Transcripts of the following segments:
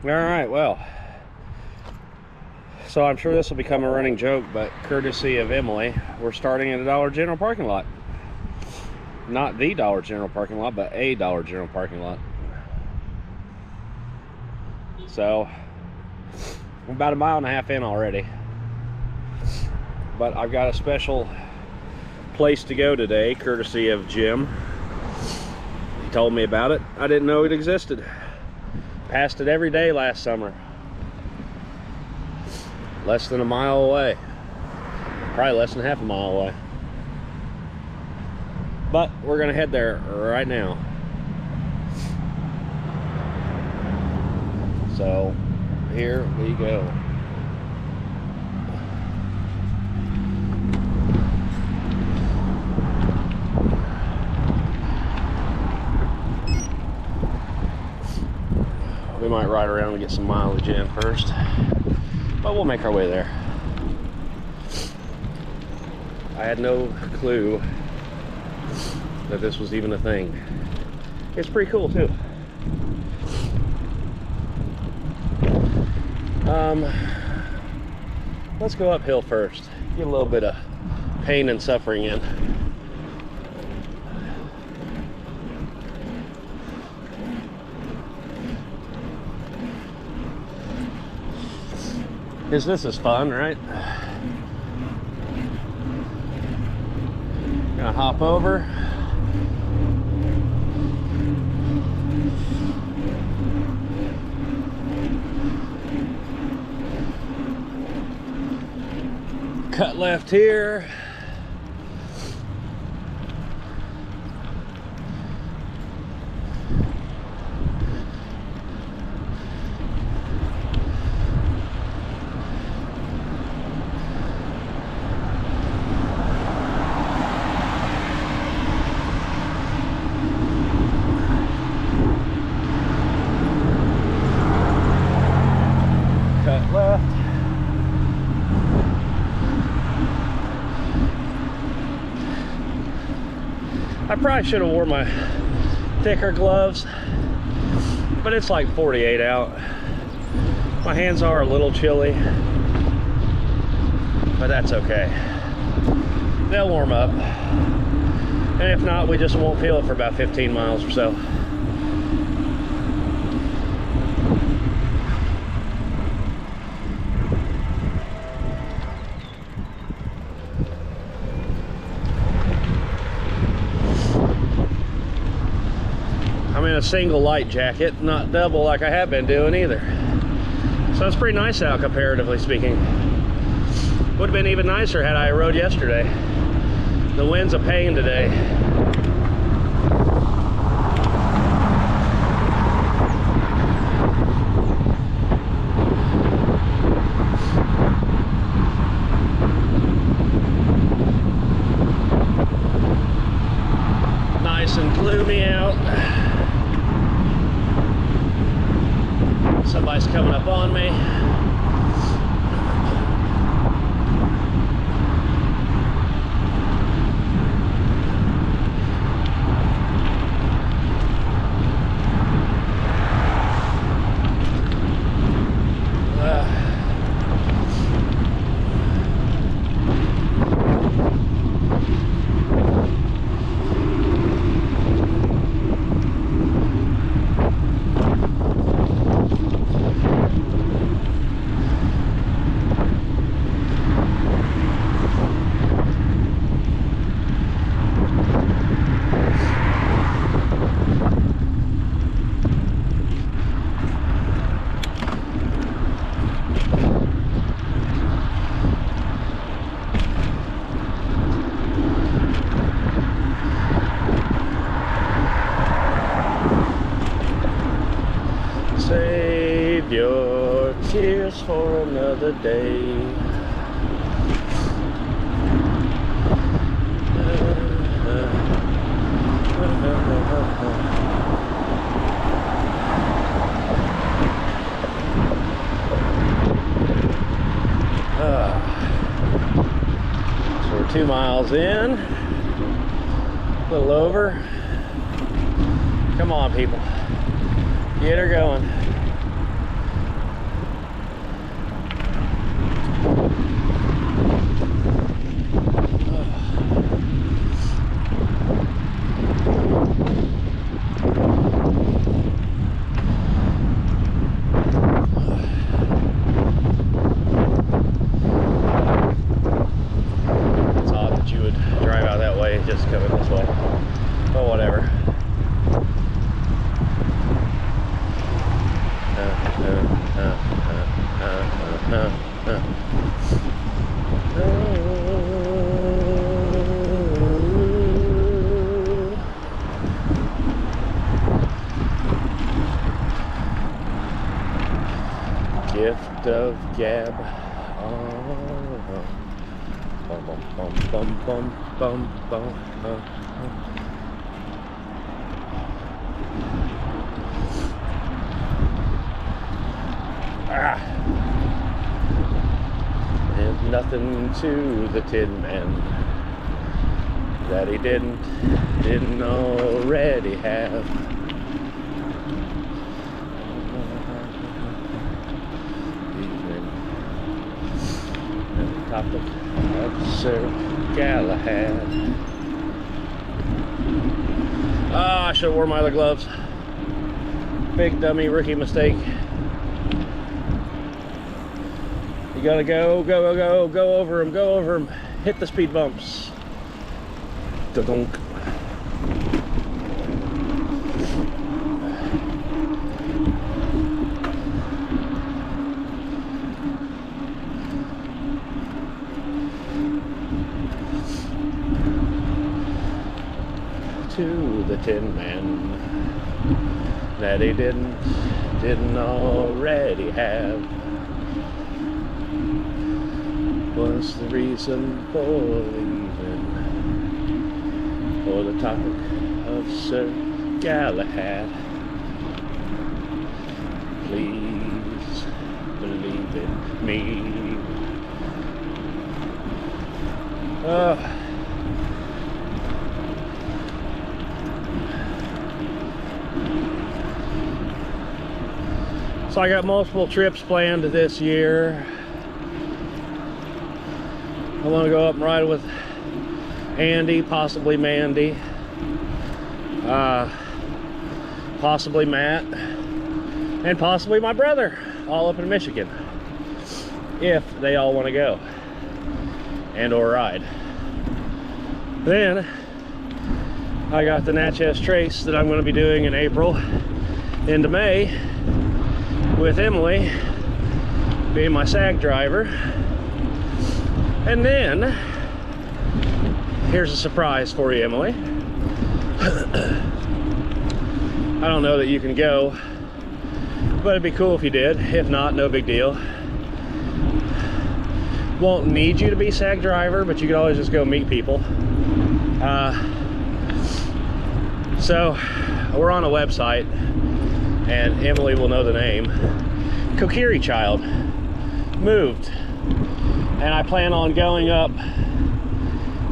All right, well, so I'm sure this will become a running joke, but courtesy of Emily, we're starting at a Dollar General parking lot. Not the Dollar General parking lot, but a Dollar General parking lot. So, I'm about a mile and a half in already. But I've got a special place to go today, courtesy of Jim. He told me about it. I didn't know it existed. Passed it every day last summer. Less than a mile away. Probably less than half a mile away. But we're gonna head there right now. So here we go. We might ride around and get some mileage in first, but we'll make our way there. I had no clue that this was even a thing. It's pretty cool too. Let's go uphill first. Get a little bit of pain and suffering in. Because this is fun, right? Gonna hop over. Cut left here. Cut left. I probably should have worn my thicker gloves, but it's like 48 out. My hands are a little chilly, but that's okay. They'll warm up. And if not, we just won't feel it for about 15 miles or so. I'm in a single light jacket, not double like I have been doing either. So it's pretty nice out, comparatively speaking. Would have been even nicer had I rode yesterday. The wind's a pain today. Nice and gloomy out. Somebody's coming up on me. Save your tears for another day. So we're 2 miles in, a little over. Come on, people, get her going. It's odd that you would drive out that way just coming this way. But whatever. Gift of gab. Bum bum bum bum bum bum bum. There's nothing to the Tin Man that he didn't already have. Topic of Sir Galahad. I should have worn my other gloves. Big dummy rookie mistake. You gotta go over them, hit the speed bumps. Da-dunk. To the Tin Man that he didn't already have. What's the reason for leaving? For the topic of Sir Galahad. Please believe in me. So I got multiple trips planned this year. I want to go up and ride with Andy, possibly Mandy, possibly Matt, and possibly my brother, all up in Michigan, if they all want to go and or ride. Then I got the Natchez Trace that I'm going to be doing in April into May with Emily being my SAG driver. And then here's a surprise for you, Emily. I don't know that you can go, but it'd be cool if you did. If not, no big deal. Won't need you to be SAG driver, but you could always just go meet people. So we're on a website, and Emily will know the name. Kokiri Child moved, and I plan on going up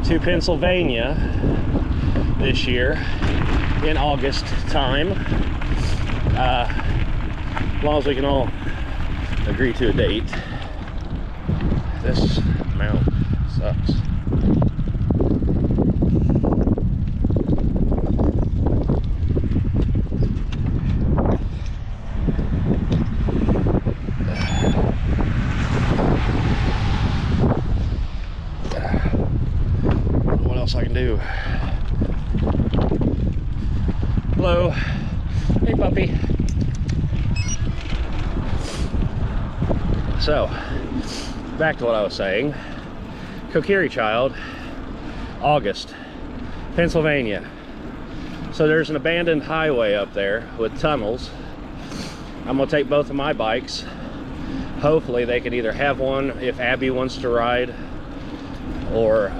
to Pennsylvania this year in August time, as long as we can all agree to a date. This mount sucks. What else I can do? Hello. Hey, puppy. So, back to what I was saying. Kokiri Child, August, Pennsylvania. So there's an abandoned highway up there with tunnels. I'm gonna take both of my bikes. Hopefully they can either have one if Abby wants to ride, or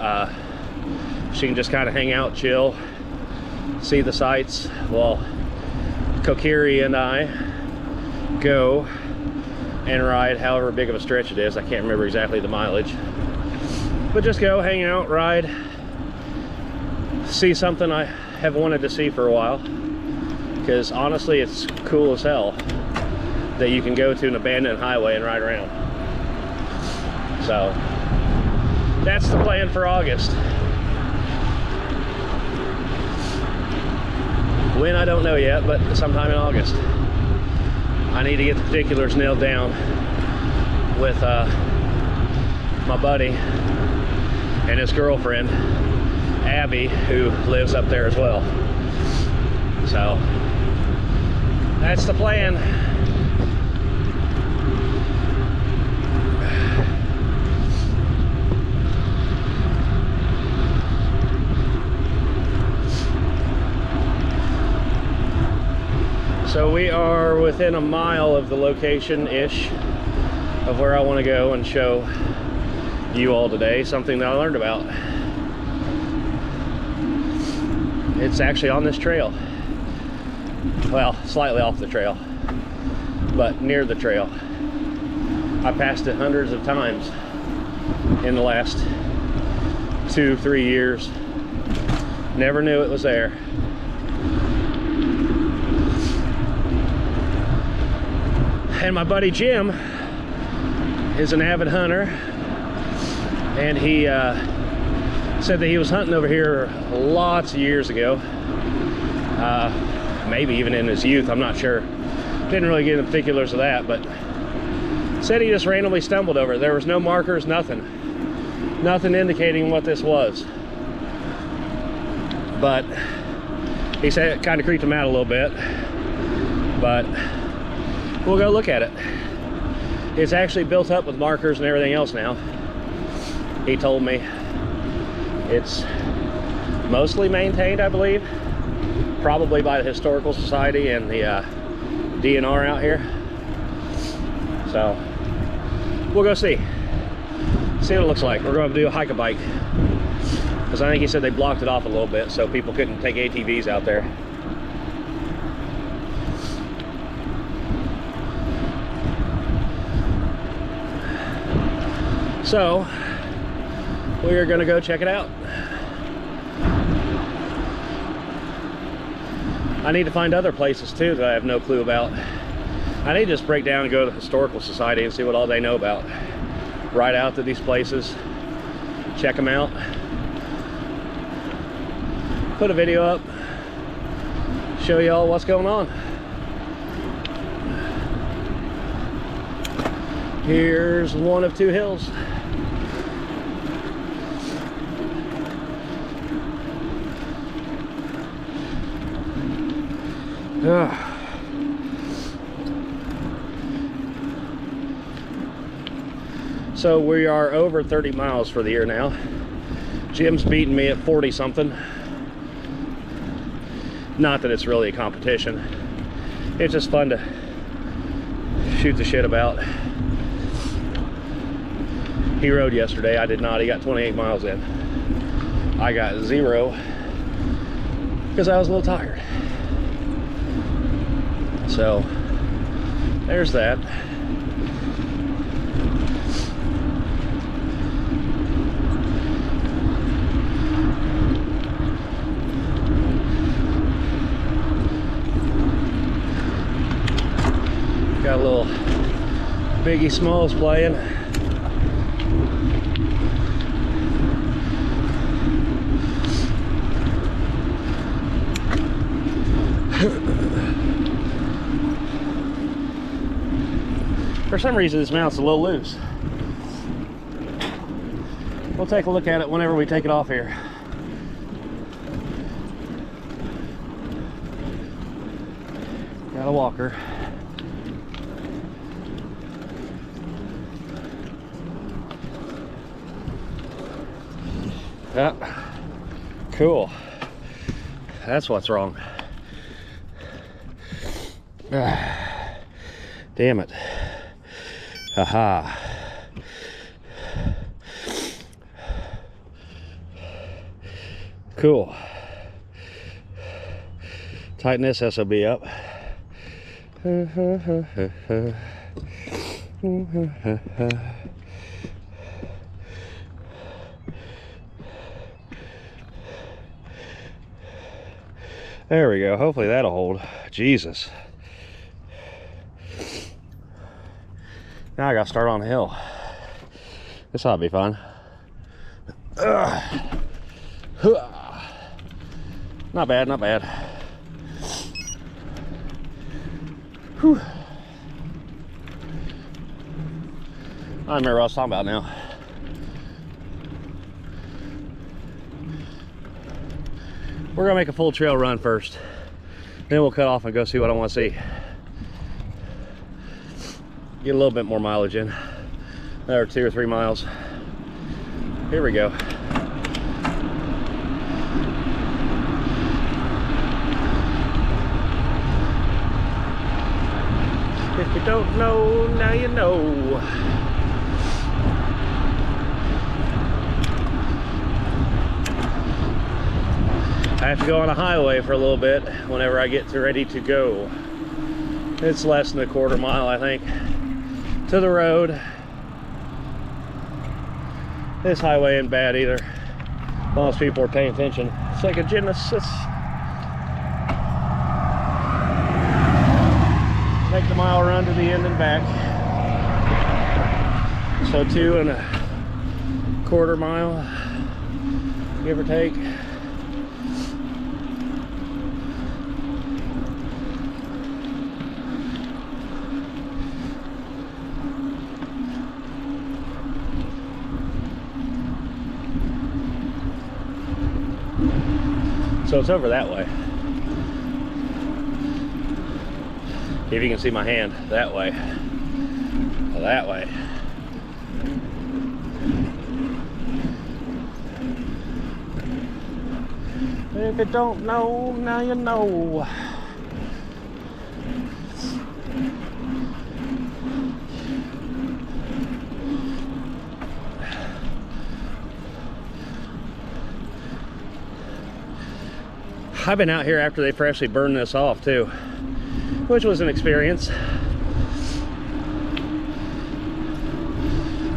she can just kind of hang out, chill, see the sights while Kokiri and I go and ride however big of a stretch it is. I can't remember exactly the mileage, but just go hang out, ride, see something I have wanted to see for a while, because honestly it's cool as hell that you can go to an abandoned highway and ride around. So that's the plan for August. When, I don't know yet, but sometime in August. I need to get the particulars nailed down with my buddy and his girlfriend, Abby, who lives up there as well. So that's the plan. So we are within a mile of the location-ish of where I want to go and show you all today something that I learned about. It's actually on this trail. Well, slightly off the trail, but near the trail. I passed it hundreds of times in the last 2-3 years. Never knew it was there. And my buddy Jim is an avid hunter, and he said that he was hunting over here lots of years ago, maybe even in his youth, I'm not sure. Didn't really get the particulars of that, but said he just randomly stumbled over it. There was no markers, nothing indicating what this was. But he said it kind of creeped him out a little bit, but we'll go look at it. It's actually built up with markers and everything else now. He told me it's mostly maintained, I believe, probably by the Historical Society and the DNR out here. So we'll go see what it looks like. We're going to do a hike-a-bike, because I think he said they blocked it off a little bit so people couldn't take ATVs out there. So we are going to go check it out. I need to find other places too that I have no clue about. I need to just break down and go to the Historical Society and see what all they know about. Ride out to these places, check them out, put a video up, show you all what's going on. Here's one of 2 hills. So we are over 30 miles for the year now. Jim's beating me at 40 something. Not that it's really a competition. It's just fun to shoot the shit about. He rode yesterday, I did not. He got 28 miles in. I got 0 because I was a little tired. So there's that. Got a little Biggie Smalls playing. For some reason this mount's a little loose. We'll take a look at it whenever we take it off here. Got a walker. Yeah, cool. That's what's wrong. Damn it. Aha. Cool. Tighten this SOB up. There we go. Hopefully that'll hold. Jesus. Now I gotta start on the hill. This ought to be fun. Not bad, not bad. Whew. I remember what I was talking about now. We're gonna make a full trail run first. Then we'll cut off and go see what I want to see. Get a little bit more mileage in. Another 2 or 3 miles. Here we go. If you don't know, now you know. I have to go on a highway for a little bit whenever I get ready to go. It's less than a quarter mile, I think, to the road. This highway ain't bad either. As long as people are paying attention. It's like a Genesis. Make the mile run to the end and back. So 2 1/4 mile, give or take. So it's over that way. If you can see my hand, that way. That way. If you don't know, now you know. I've been out here after they freshly burned this off too, which was an experience,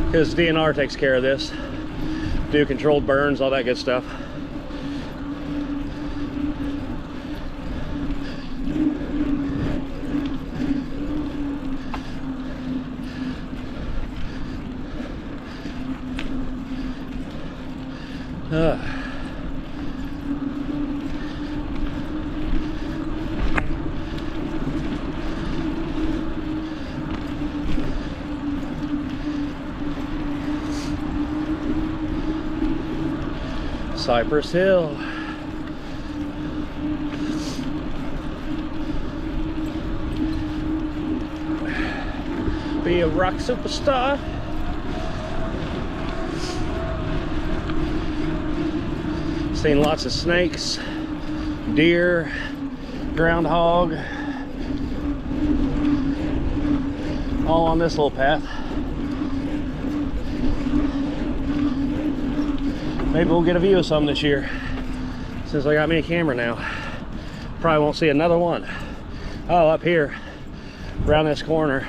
because DNR takes care of this, do controlled burns, all that good stuff. Cypress Hill. Be a rock superstar. Seen lots of snakes, deer, groundhog, all on this little path. Maybe we'll get a view of some this year, since I got me a camera now. Probably won't see another one. Oh, up here, around this corner,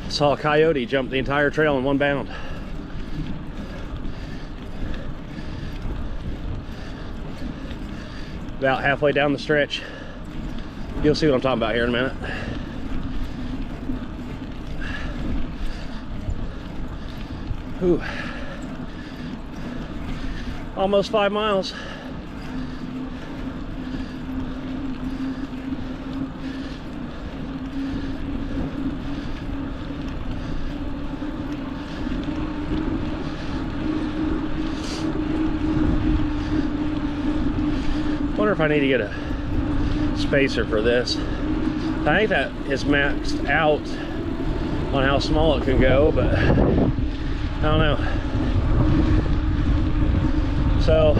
saw a coyote jump the entire trail in one bound. About halfway down the stretch. You'll see what I'm talking about here in a minute. Ooh. Almost 5 miles. Wonder if I need to get a spacer for this. I think that is maxed out on how small it can go, but I don't know. So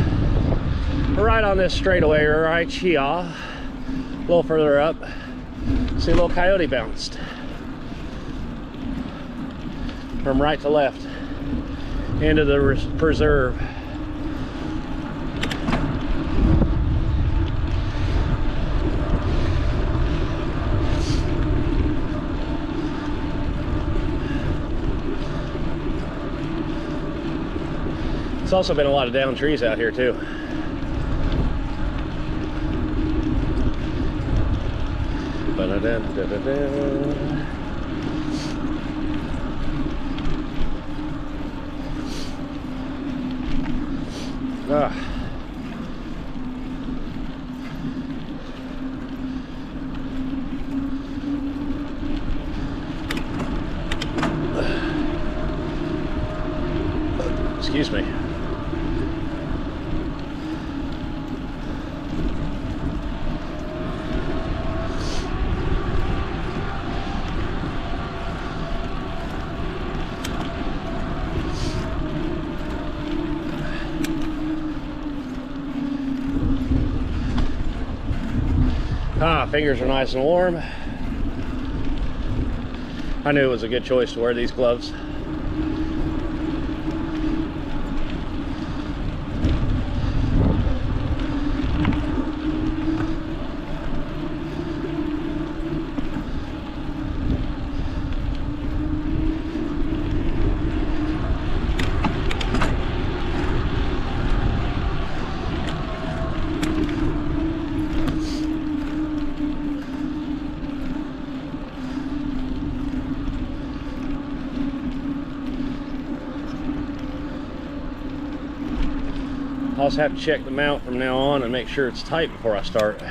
we're right on this straightaway right here, a little further up. See a little coyote bounced from right to left into the preserve. It's also been a lot of down trees out here too. Excuse me. Fingers are nice and warm. I knew it was a good choice to wear these gloves. I also have to check the mount from now on and make sure it's tight before I start.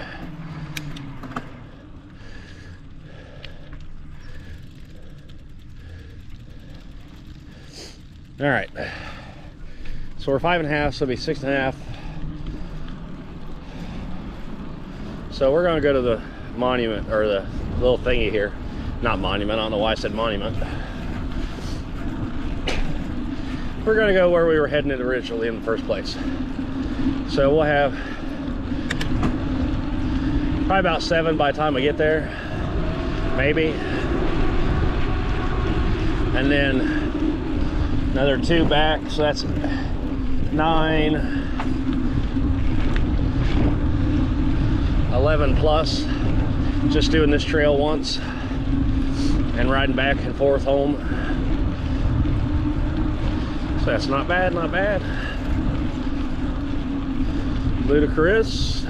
All right, so we're 5.5, so it'll be 6.5. So we're gonna go to the monument, or the little thingy here. Not monument, I don't know why I said monument. We're gonna go where we were heading it originally in the first place. So we'll have probably about 7 by the time we get there, maybe. And then another 2 back, so that's 9, 11 plus, just doing this trail once and riding back and forth home. So that's not bad, not bad. Ludicrous.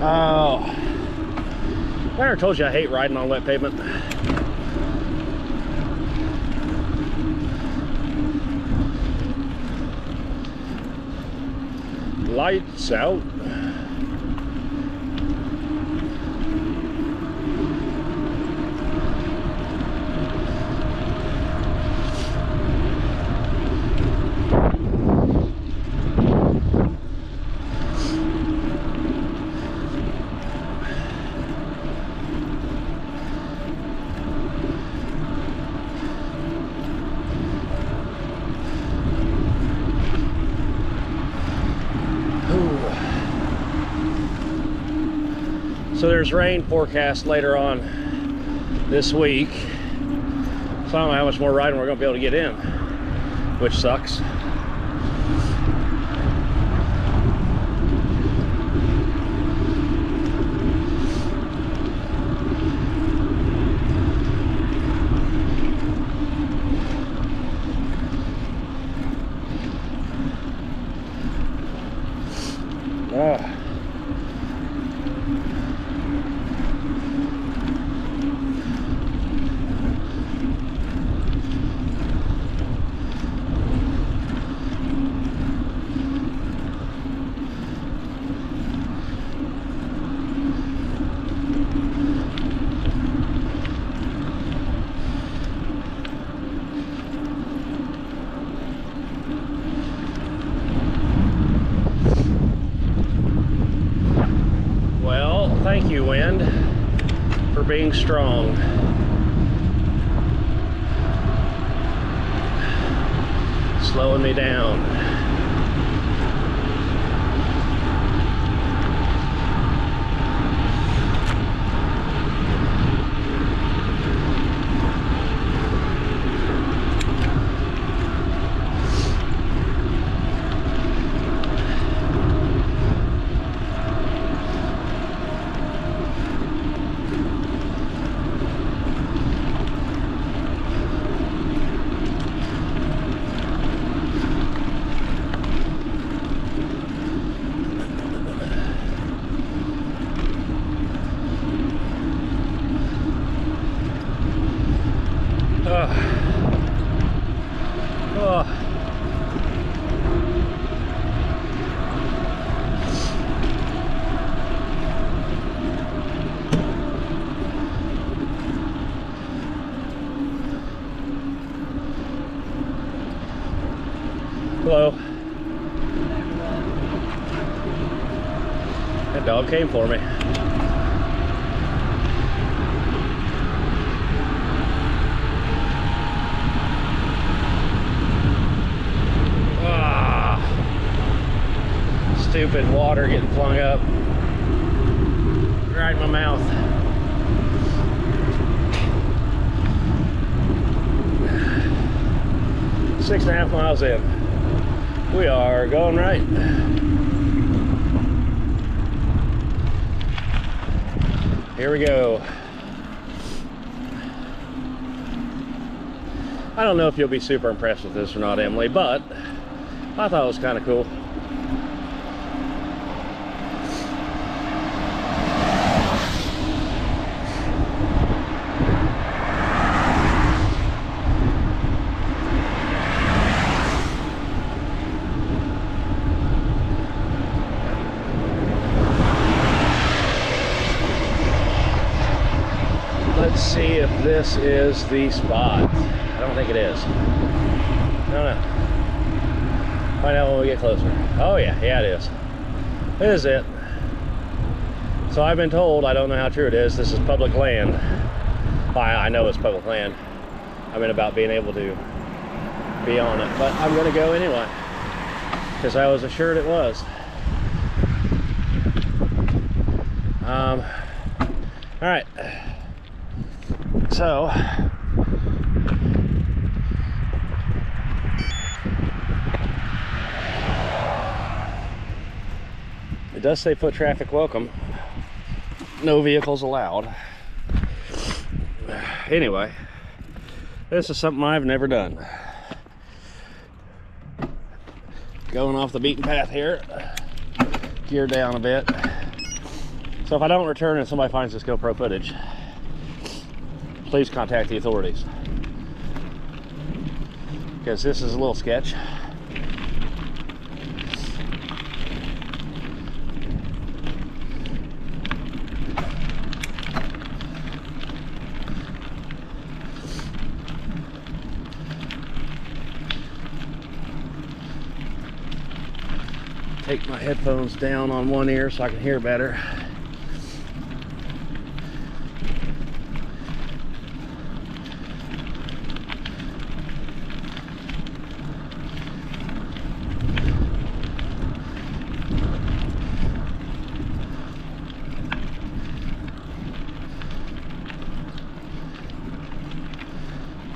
Oh, I never told you I hate riding on wet pavement. Lights out. So there's rain forecast later on this week. So I don't know how much more riding we're gonna be able to get in, which sucks. Thank you, wind, for being strong. Slowing me down. Oh. Hello. That dog came for me. Ah, stupid water getting flung up right in my mouth. Six and a half miles in. We are going right. Here we go. I don't know if you'll be super impressed with this or not, Emily, but I thought it was kind of cool. Let's see if this is the spot. I don't think it is. No. Find out when we get closer. Oh yeah, it is. This is it. So I've been told, I don't know how true it is, this is public land. I know it's public land. I mean about being able to be on it, but I'm gonna go anyway, because I was assured it was. All right. So it does say foot traffic welcome, no vehicles allowed. Anyway, this is something I've never done. Going off the beaten path here, gear down a bit. So if I don't return and somebody finds this GoPro footage, please contact the authorities, because this is a little sketch. Take my headphones down on one ear so I can hear better.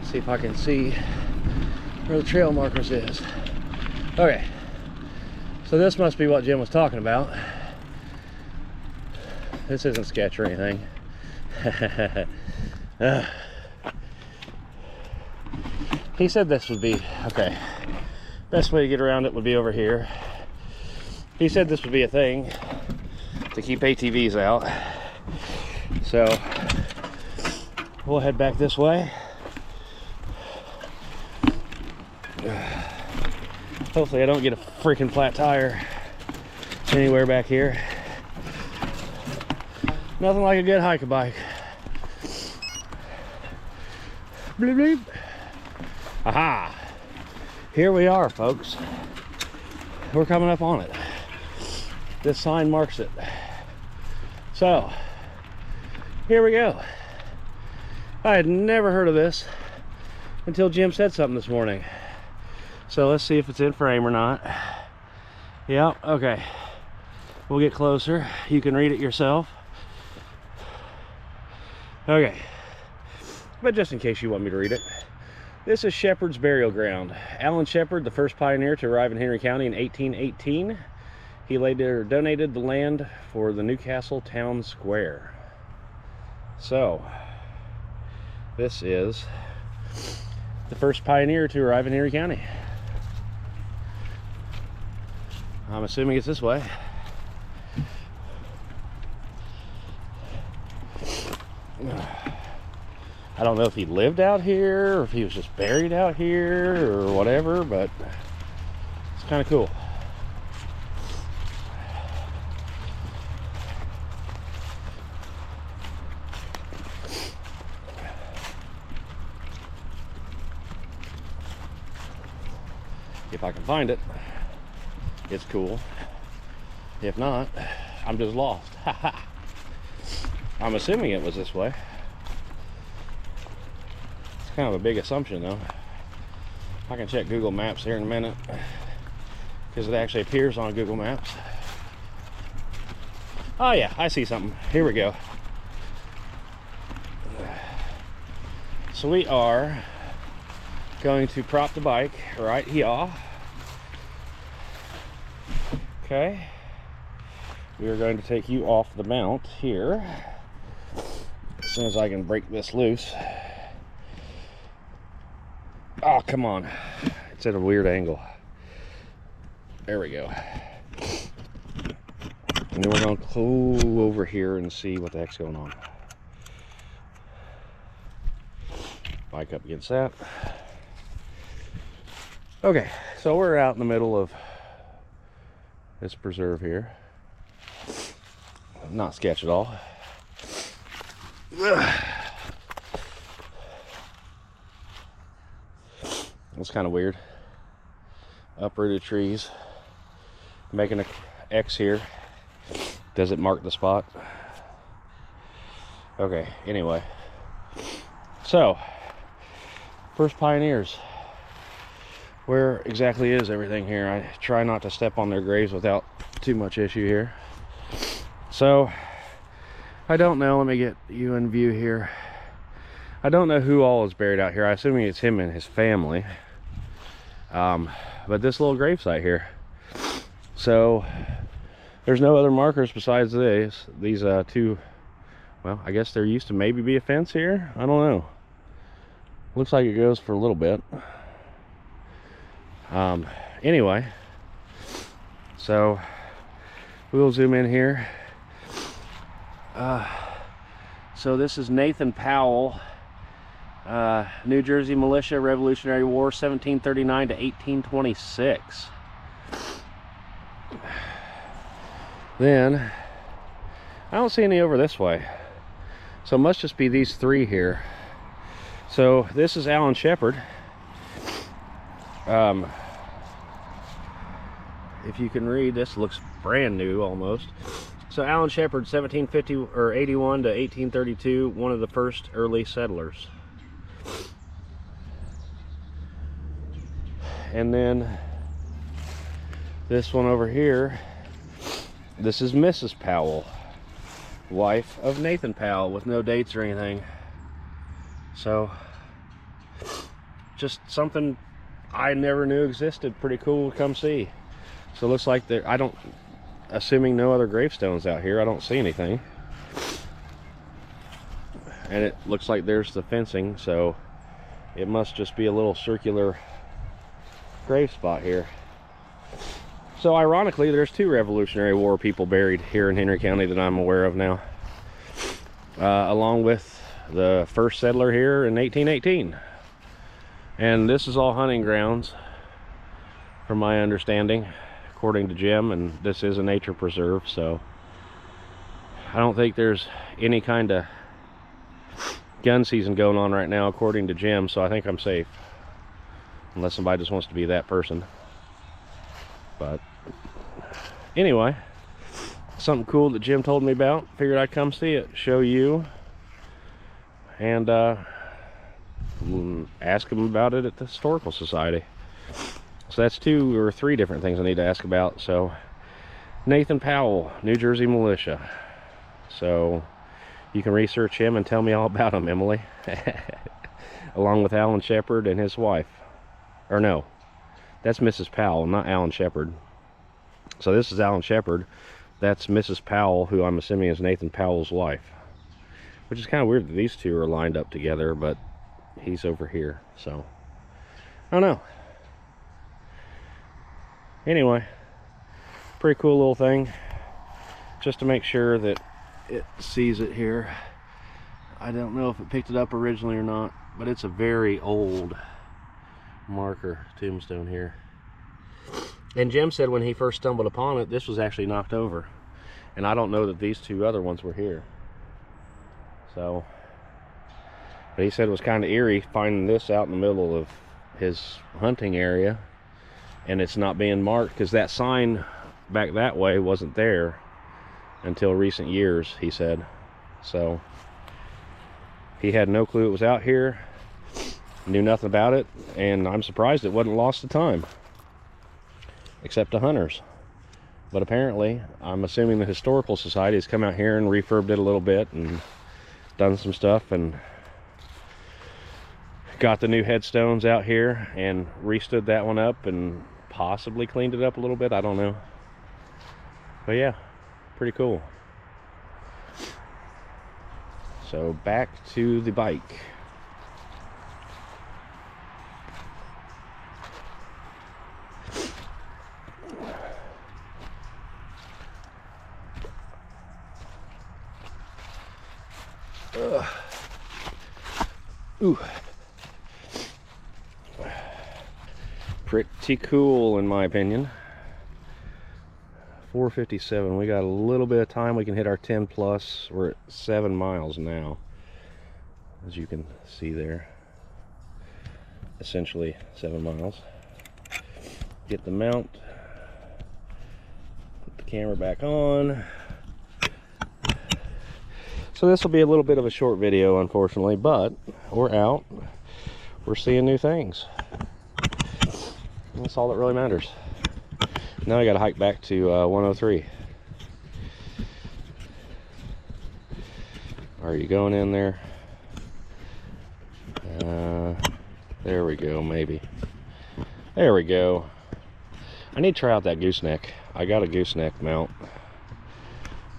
See if I can see where the trail markers is. Okay, so this must be what Jim was talking about. This isn't sketch or anything. He said this would be, okay, best way to get around it would be over here. He said this would be a thing to keep ATVs out. So we'll head back this way. Hopefully I don't get a freaking flat tire anywhere back here. Nothing like a good hiking bike. Bleep bleep. Aha! Here we are, folks. We're coming up on it. This sign marks it. So, here we go. I had never heard of this until Jim said something this morning. So let's see if it's in frame or not. Yeah, okay. We'll get closer. You can read it yourself. Okay. But just in case you want me to read it. This is Shepherd's Burial Ground. Alan Shepherd, the first pioneer to arrive in Henry County in 1818. He later donated the land for the Newcastle Town Square. So, this is the first pioneer to arrive in Henry County. I'm assuming it's this way. I don't know if he lived out here or if he was just buried out here or whatever, but it's kind of cool. If I can find it, it's cool. If not, I'm just lost. I'm assuming it was this way. It's kind of a big assumption though. I can check Google Maps here in a minute because it actually appears on Google Maps. Oh yeah, I see something. Here we go. So we are going to prop the bike right here. Okay. We are going to take you off the mount here as soon as I can break this loose. Oh, come on. It's at a weird angle. There we go. And then we're going to go over here and see what the heck's going on. Bike up against that. Okay, so we're out in the middle of this preserve here. Not sketch at all. It's kind of weird. Uprooted trees. Making an X here. Does it mark the spot? Okay, anyway. So, first pioneers. Where exactly is everything here? I try not to step on their graves without too much issue here. So, I don't know. Let me get you in view here. I don't know who all is buried out here. I'm assuming it's him and his family. But this little gravesite here. So, there's no other markers besides these two. Well, I guess there used to maybe be a fence here. I don't know. Looks like it goes for a little bit. Anyway, so we'll zoom in here. So this is Nathan Powell, New Jersey Militia, Revolutionary War, 1739 to 1826. Then I don't see any over this way, so it must just be these three here. So this is Alan Shepard. If you can read, this looks brand new almost. So Alan Shepard, 1750 or 81 to 1832, one of the first early settlers. And then this one over here, this is Mrs. Powell, wife of Nathan Powell, with no dates or anything. So just something I never knew existed. Pretty cool to come see. So it looks like there, assuming no other gravestones out here, I don't see anything. And it looks like there's the fencing, so it must just be a little circular grave spot here. So ironically, there's two Revolutionary War people buried here in Henry County that I'm aware of now, along with the first settler here in 1818. And this is all hunting grounds, from my understanding, according to Jim, and this is a nature preserve, so I don't think there's any kind of gun season going on right now, according to Jim, so I think I'm safe, unless somebody just wants to be that person. But anyway, something cool that Jim told me about. Figured I'd come see it, show you, and ask him about it at the Historical Society. So that's 2 or 3 different things I need to ask about. So Nathan Powell, New Jersey Militia. So you can research him and tell me all about him, Emily. Along with Alan Shepard and his wife. Or no, that's Mrs. Powell, not Alan Shepard. So this is Alan Shepard. That's Mrs. Powell, who I'm assuming is Nathan Powell's wife. Which is kind of weird that these two are lined up together, but he's over here, so I don't know. Anyway, pretty cool little thing. Just to make sure that it sees it here, I don't know if it picked it up originally or not, but it's a very old marker tombstone here. And Jim said when he first stumbled upon it, this was actually knocked over. And I don't know that these two other ones were here. So, but he said it was kind of eerie finding this out in the middle of his hunting area, and it's not being marked because that sign back that way wasn't there until recent years, he said. So he had no clue it was out here, knew nothing about it, and I'm surprised it wasn't lost to time, except to hunters. But apparently, I'm assuming the Historical Society has come out here and refurbed it a little bit and done some stuff and got the new headstones out here and restood that one up and possibly cleaned it up a little bit. I don't know. But yeah, pretty cool. So back to the bike. Ooh. Pretty cool in my opinion. 4:57. We got a little bit of time. We can hit our 10 plus. We're at 7 miles now, as you can see there. Essentially 7 miles. Get the mount. Put the camera back on. So this will be a little bit of a short video, unfortunately, but we're out. We're seeing new things. That's all that really matters. Now I got to hike back to 103. Are you going in there? There we go, maybe. There we go. I need to try out that gooseneck. I got a gooseneck mount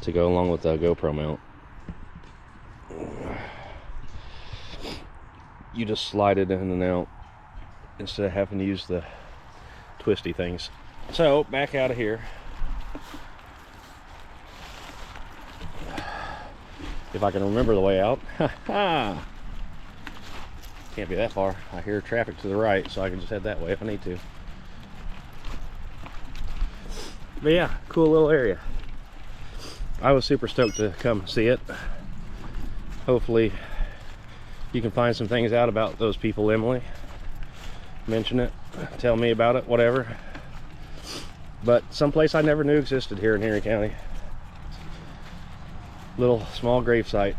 to go along with the GoPro mount. You just slide it in and out instead of having to use the twisty things. So back out of here. If I can remember the way out. Can't be that far. I hear traffic to the right, so I can just head that way if I need to. But yeah, cool little area. I was super stoked to come see it. Hopefully you can find some things out about those people, Emily. Mention it, tell me about it, whatever. But someplace I never knew existed here in Henry County. Little small grave site.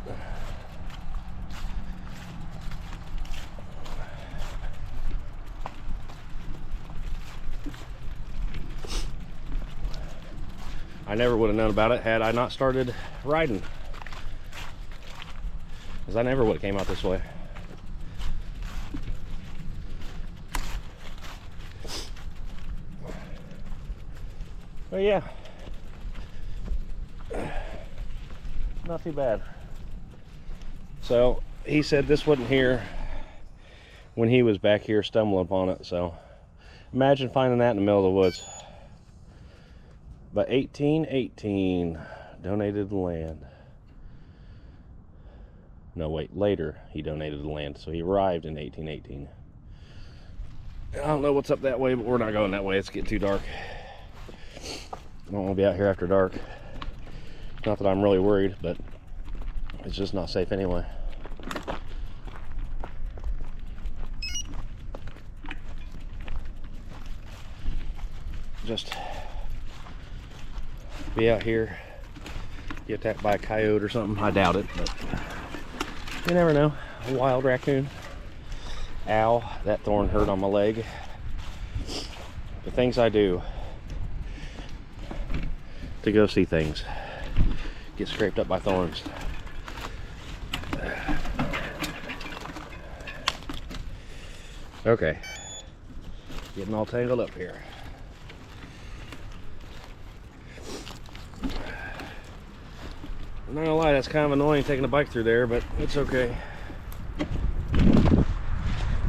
I never would have known about it had I not started riding, because I never would have came out this way. But yeah, not too bad. So he said this wasn't here when he was back here stumbling upon it, so imagine finding that in the middle of the woods. But 1818 donated the land. No, wait, later he donated the land, so he arrived in 1818. I don't know what's up that way, but we're not going that way. It's getting too dark. I don't want to be out here after dark. Not that I'm really worried, but it's just not safe anyway. Just be out here, get attacked by a coyote or something. I doubt it, but you never know. A wild raccoon. Ow, that thorn hurt on my leg. The things I do to go see things get scraped up by thorns. Okay, getting all tangled up here. I'm not gonna lie, that's kind of annoying taking a bike through there, but it's okay.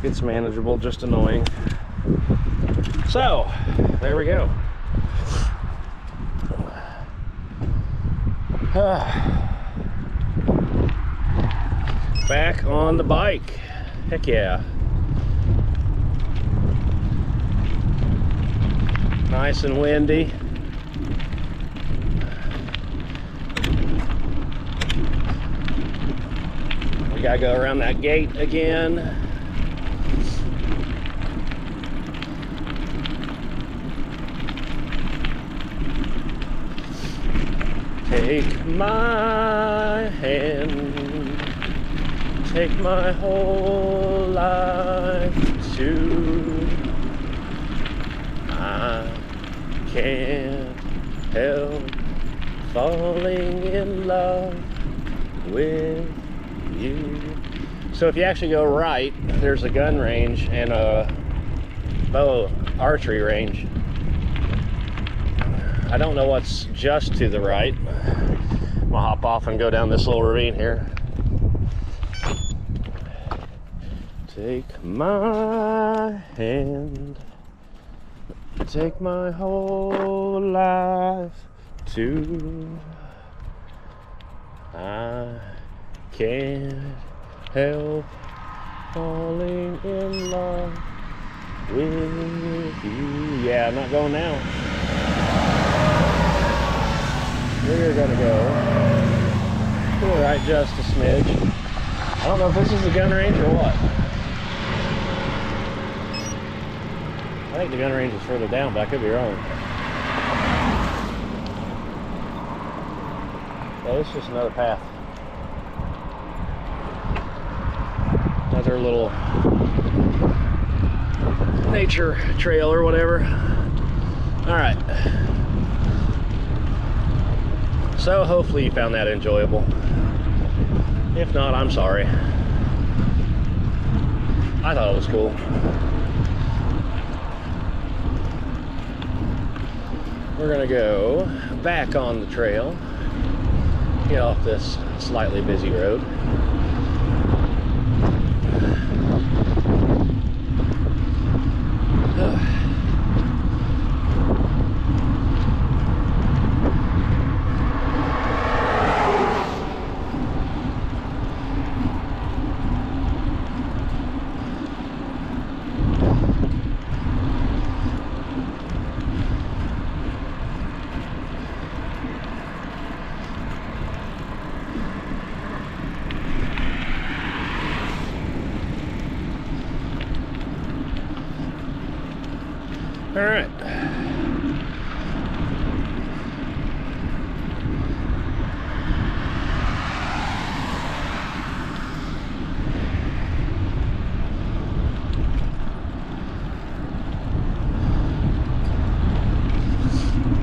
It's manageable, just annoying. So, there we go. Back on the bike. Heck yeah. Nice and windy. We gotta go around that gate again. Take my hand, take my whole life too. I can't help falling in love with you. So if you actually go right, there's a gun range and a bow archery range. I don't know what's just to the right. I'm gonna hop off and go down this little ravine here. Take my hand, take my whole life too. I can't help falling in love with you. Yeah, I'm not going now. We're gonna go to the right just a smidge. I don't know if this is the gun range or what. I think the gun range is further down, but I could be wrong. Oh, it's just another path. Another little nature trail or whatever. All right. So hopefully you found that enjoyable. If not, I'm sorry. I thought it was cool. We're gonna go back on the trail, get off this slightly busy road. All right.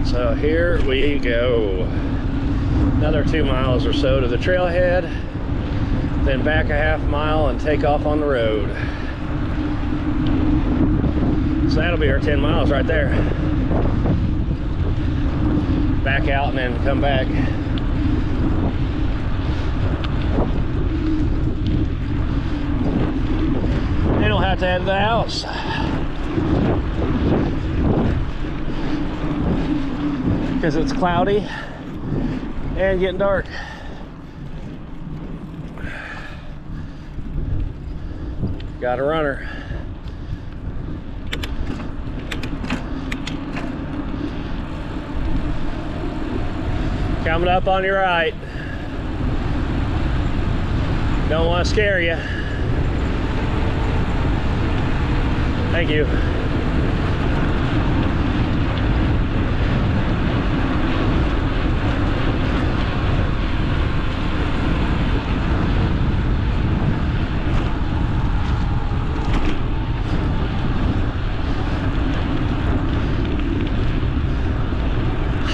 So here we go. Another 2 miles or so to the trailhead, then back a half mile and take off on the road. So that'll be our 10 miles right there. Back out and then come back. You don't have to head to the house. Because it's cloudy and getting dark. Got a runner. Coming up on your right. Don't want to scare you. Thank you.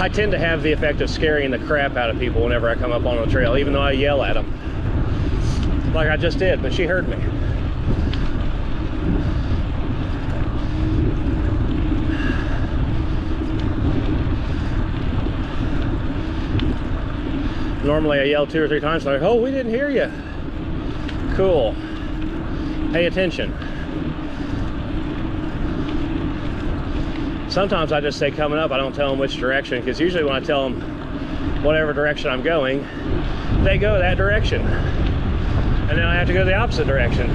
I tend to have the effect of scaring the crap out of people whenever I come up on the trail, even though I yell at them. Like I just did, but she heard me. Normally I yell 2 or 3 times, like, oh, we didn't hear you. Cool. Pay attention. Sometimes I just say coming up, I don't tell them which direction, because usually when I tell them whatever direction I'm going, they go that direction. and then I have to go the opposite direction.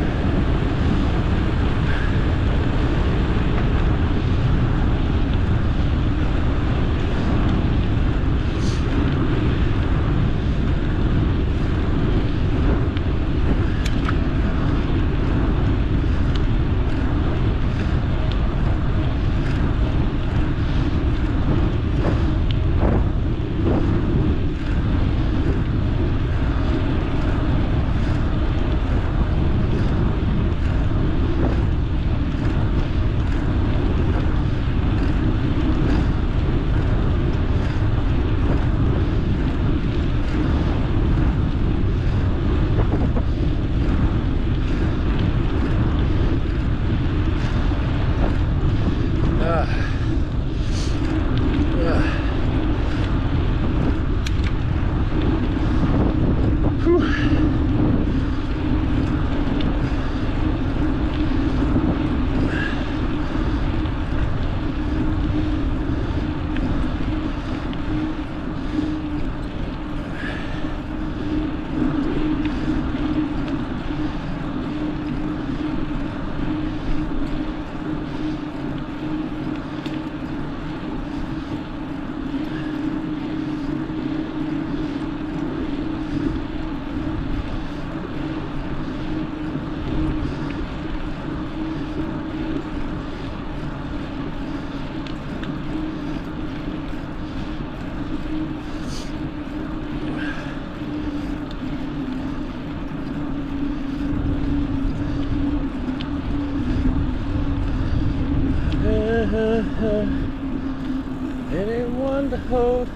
Anyone to hold.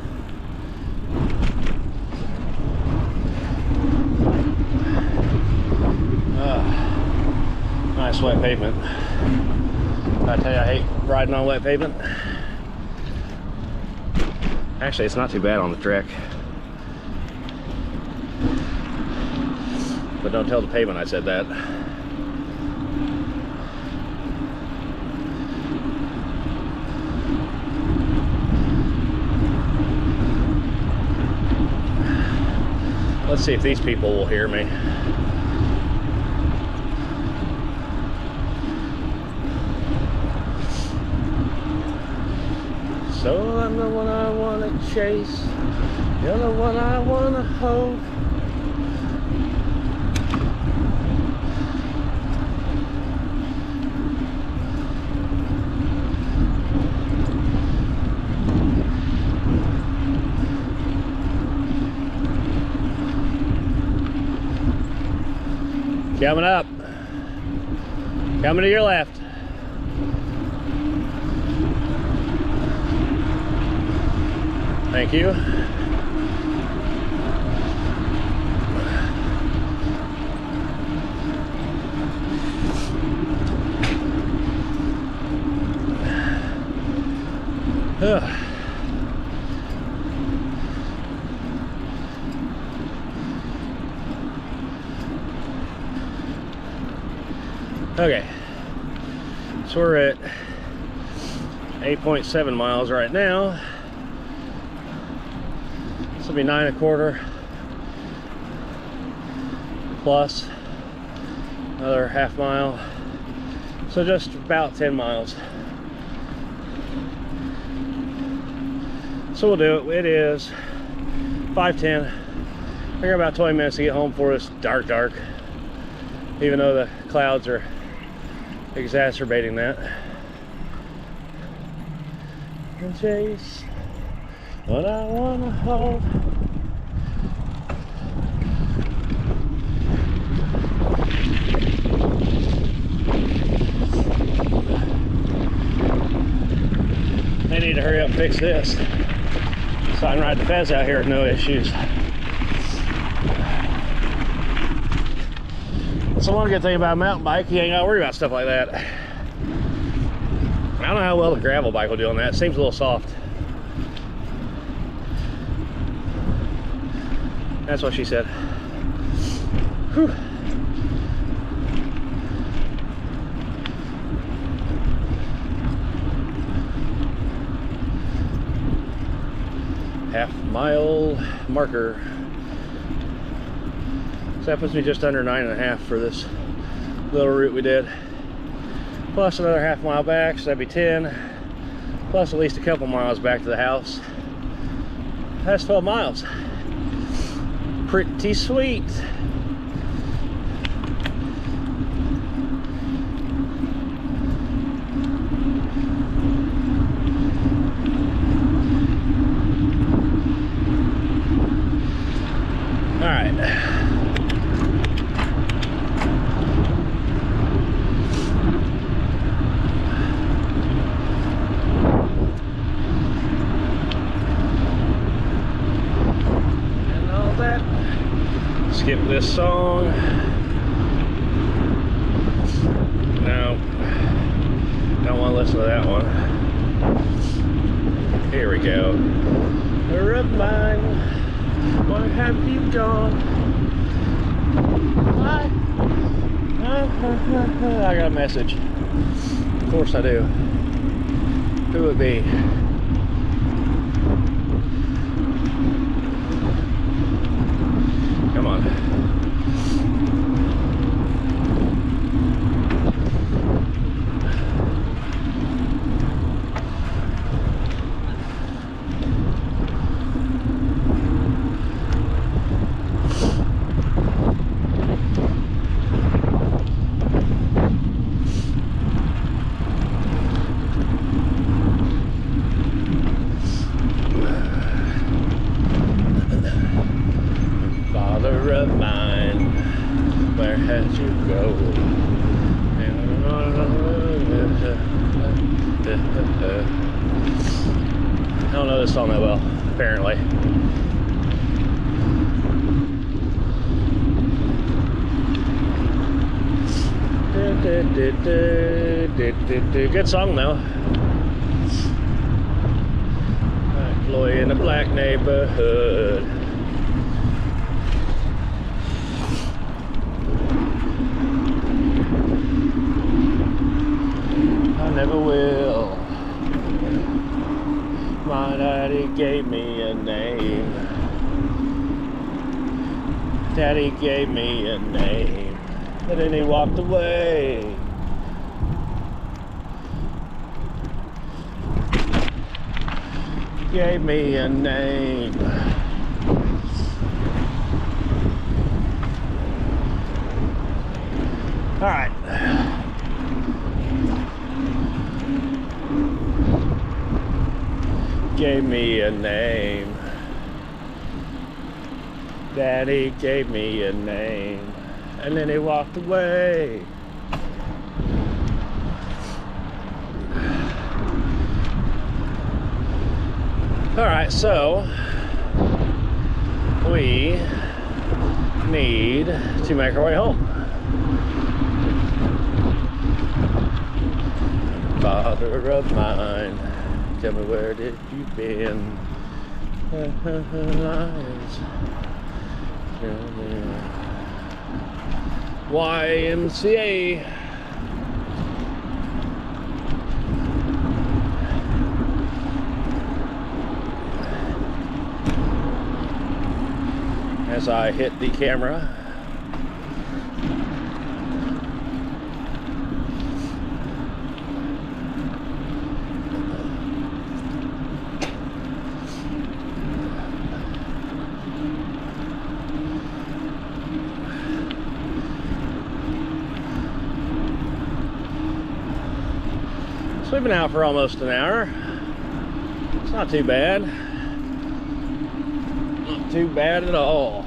Nice wet pavement. I tell you, I hate riding on wet pavement. Actually, it's not too bad on the track. But don't tell the pavement I said that. Let's see if these people will hear me. So I'm the one I want to chase. You're the one I want to hold. Coming up. Coming to your left. Thank you. Okay, so we're at 8.7 miles right now. This will be 9.25 plus another half mile, so just about 10 miles. So we'll do it. It is 5:10. I got about 20 minutes to get home before it's dark, even though the clouds are exacerbating that. And chase what I wanna hold. They need to hurry up and fix this so I can ride the Fez out here with no issues. That's the one good thing about a mountain bike, you ain't gotta worry about stuff like that. I don't know how well the gravel bike will do on that. It seems a little soft. That's what she said. Whew. Half mile marker. So that puts me just under 9.5 for this little route we did. Plus another half mile back, so that'd be 10. Plus at least a couple miles back to the house. That's 12 miles. Pretty sweet. Skip this song. No, don't want to listen to that one. Here we go. Remind, where have you gone? I got a message. Of course I do. Who would it be? Come on. Of mine, where had you go? I don't know this song that well, apparently. Good song though. Chloe in the black neighborhood. Never will. My daddy gave me a name. Daddy gave me a name. And then he walked away. Gave me a name. All right. Gave me a name. Daddy gave me a name. And then he walked away. Alright, so we need to make our way home. Father of mine, tell me, where did you been? YMCA. As I hit the camera. So we've been out for almost an hour. It's not too bad. Not too bad at all.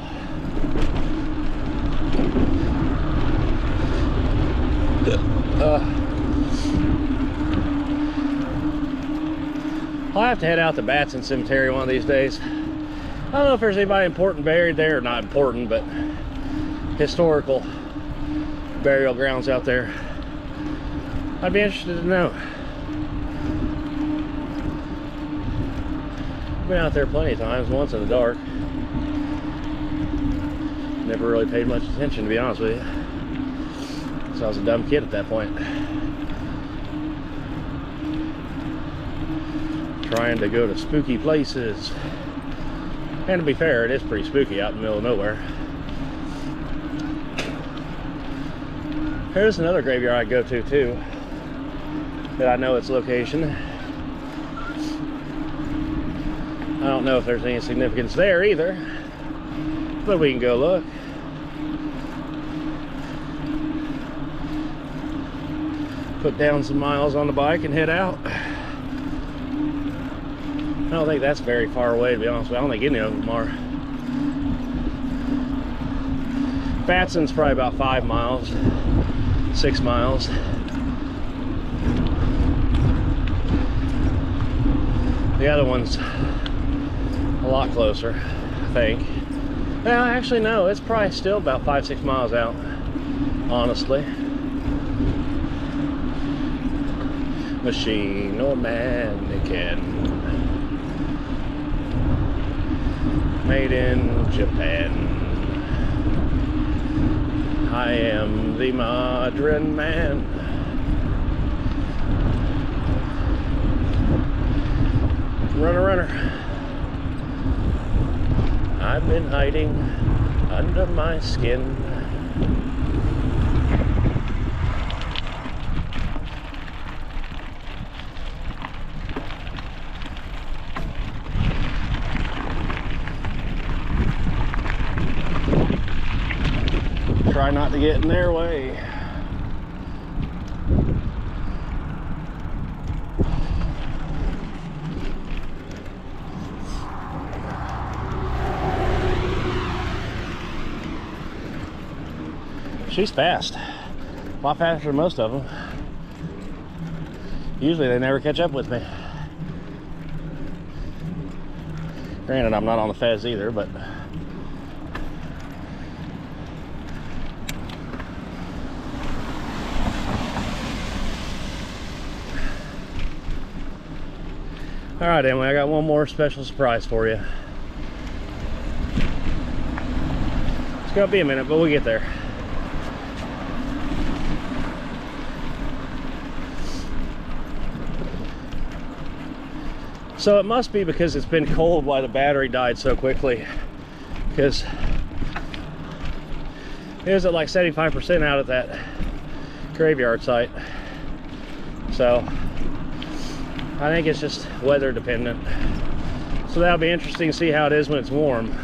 I'll have to head out to Batson Cemetery one of these days. I don't know if there's anybody important buried there, or not important, but historical burial grounds out there. I'd be interested to know. Been out there plenty of times, once in the dark. Never really paid much attention, to be honest with you. So I was a dumb kid at that point. Trying to go to spooky places. And to be fair, it is pretty spooky out in the middle of nowhere. Here's another graveyard I go to too, that I know its location. I don't know if there's any significance there either, but we can go look. Put down some miles on the bike and head out. I don't think that's very far away, to be honest with you. I don't think any of them are. Fatson's probably about 5 miles, 6 miles. The other one's a lot closer, I think. Well, actually, no, it's probably still about 5-6 miles out, honestly. Machine or mannequin, made in Japan. I am the modern man. Runner, runner. I've been hiding under my skin. Try not to get in their way. She's fast. A lot faster than most of them. Usually they never catch up with me. Granted, I'm not on the fez either, but all right, Emily, I got one more special surprise for you. It's gonna be a minute, but we'll get there. So it must be because it's been cold why the battery died so quickly, because it was at like 75% out at that graveyard site. So I think it's just weather dependent. So that'll be interesting to see how it is when it's warm.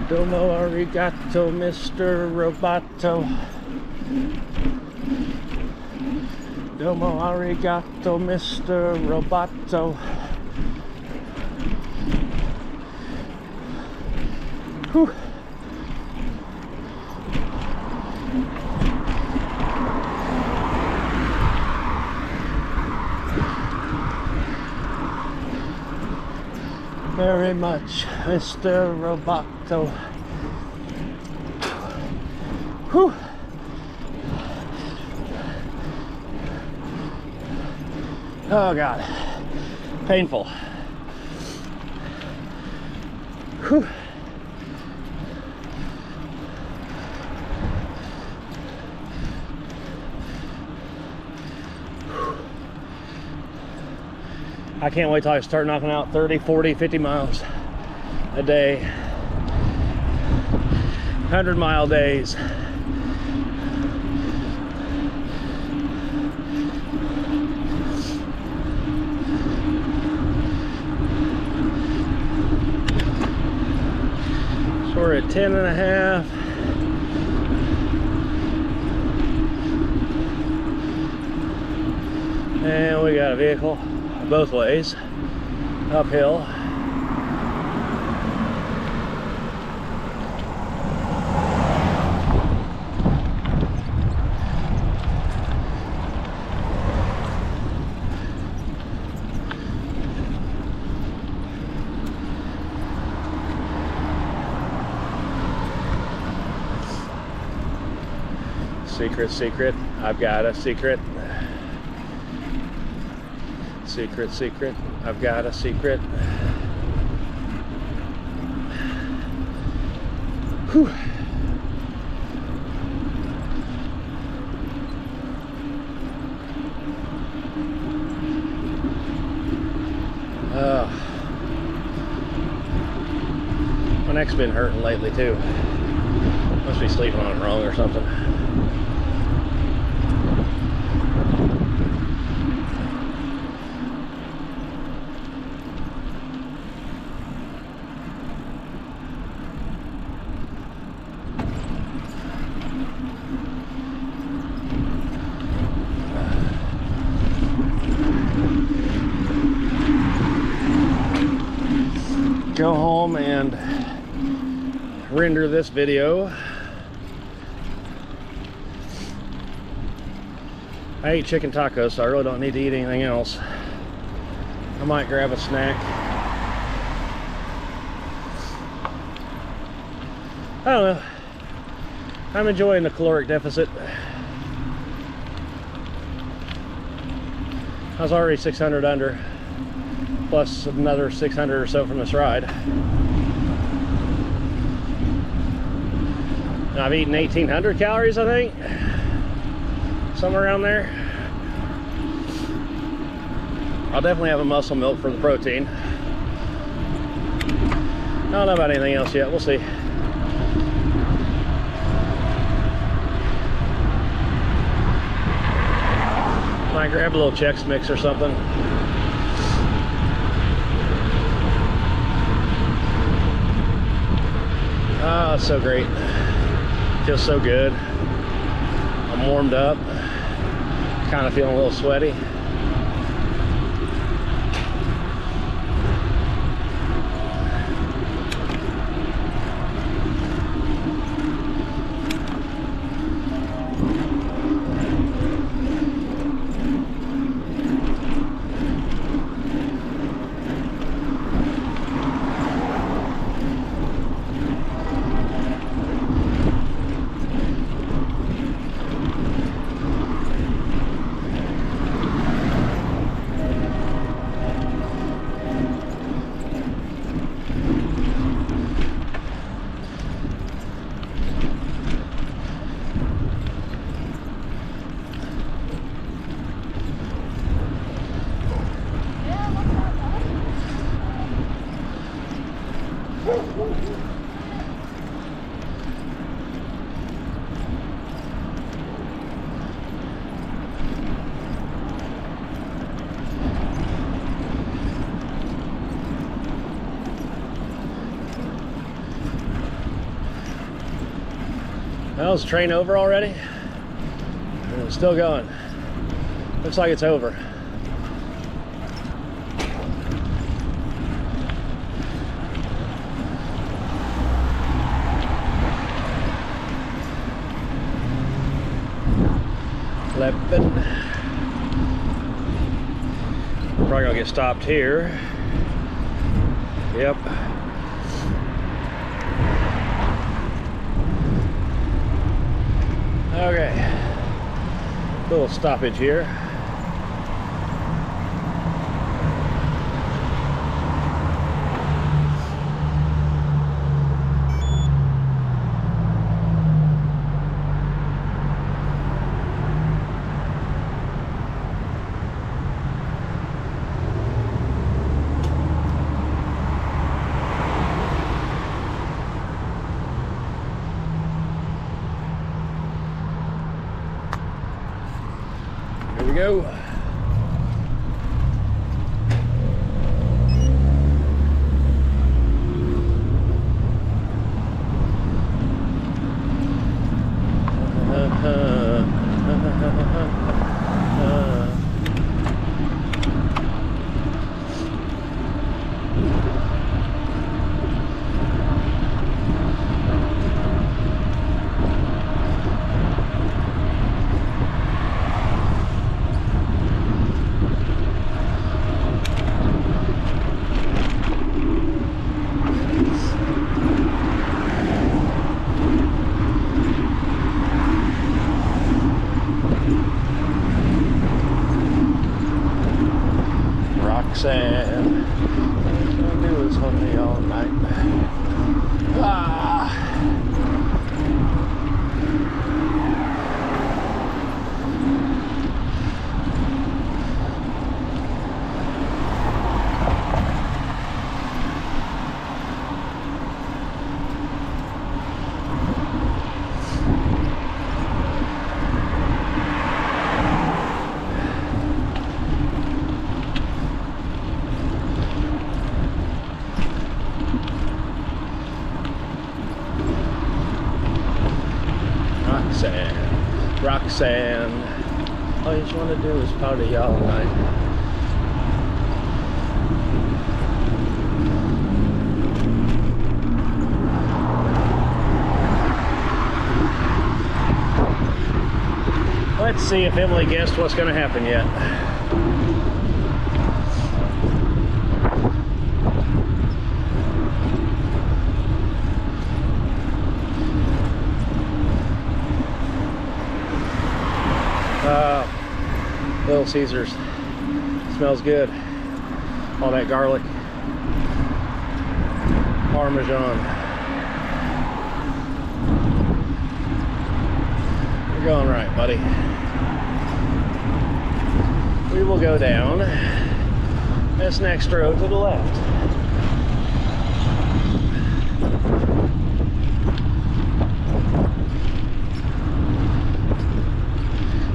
Domo arigato, Mr. Roboto. Domo arigato, Mr. Roboto. Whew. Very much, Mr. Roboto. Whew. Oh God, painful. Whew. I can't wait till I start knocking out 30, 40, 50 miles a day. 100-mile days. So we're at 10.5. And we got a vehicle both ways, uphill. Secret, secret, I've got a secret. Secret, secret, I've got a secret. Whew. neck's been hurting lately too. Must be sleeping on it wrong or something. Go home and render this video. I ate chicken tacos, so I really don't need to eat anything else. I might grab a snack. I don't know. I'm enjoying the caloric deficit. I was already 600 under, plus another 600 or so from this ride. And I've eaten 1,800 calories, I think. Somewhere around there. I'll definitely have a muscle milk for the protein. I don't know about anything else yet. We'll see. Might grab a little Chex Mix or something. Oh, it's so great. Feels so good. I'm warmed up. Kind of feeling a little sweaty. Well, is the train over already? And it's still going. Looks like it's over. We're probably gonna get stopped here. Yep. Okay. Little stoppage here. Here we go. Roxanne, what I do is hold me all night. All you just want to do is powder you all night. Let's see if Emily guessed what's going to happen yet. Little Caesars. Smells good. All that garlic. Parmesan. You're going right, buddy. We will go down this next road to the left.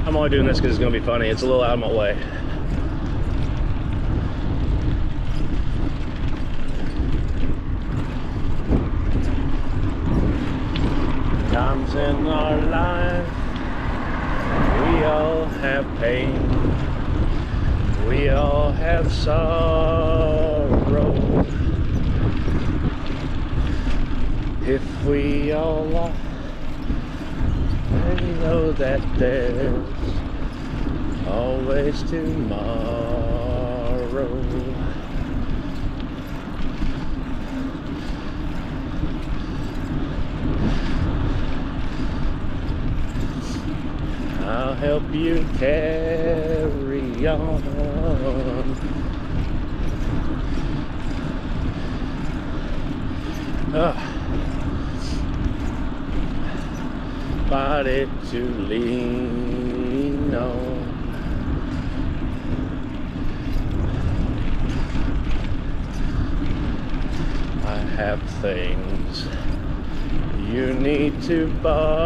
I'm only doing this because it's going to be funny. It's a little out of my way. Times in our life, we all have pain. We all have sorrow. If we all laugh, we know that there's always tomorrow. I'll help you carry on. Body to lean on. I have things you need to borrow.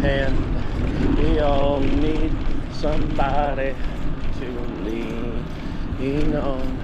And we all need somebody to lean on.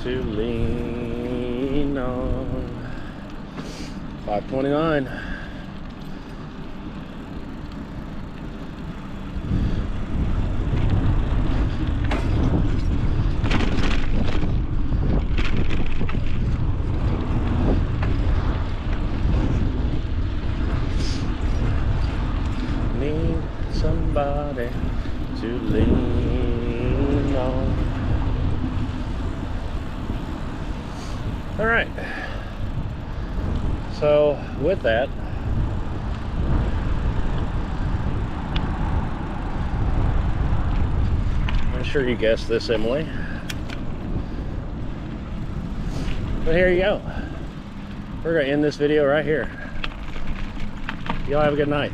To lean on. 529. Need somebody to lean on. All right, so with that, I'm sure you guessed this, Emily, but here you go. We're gonna end this video right here. Y'all have a good night.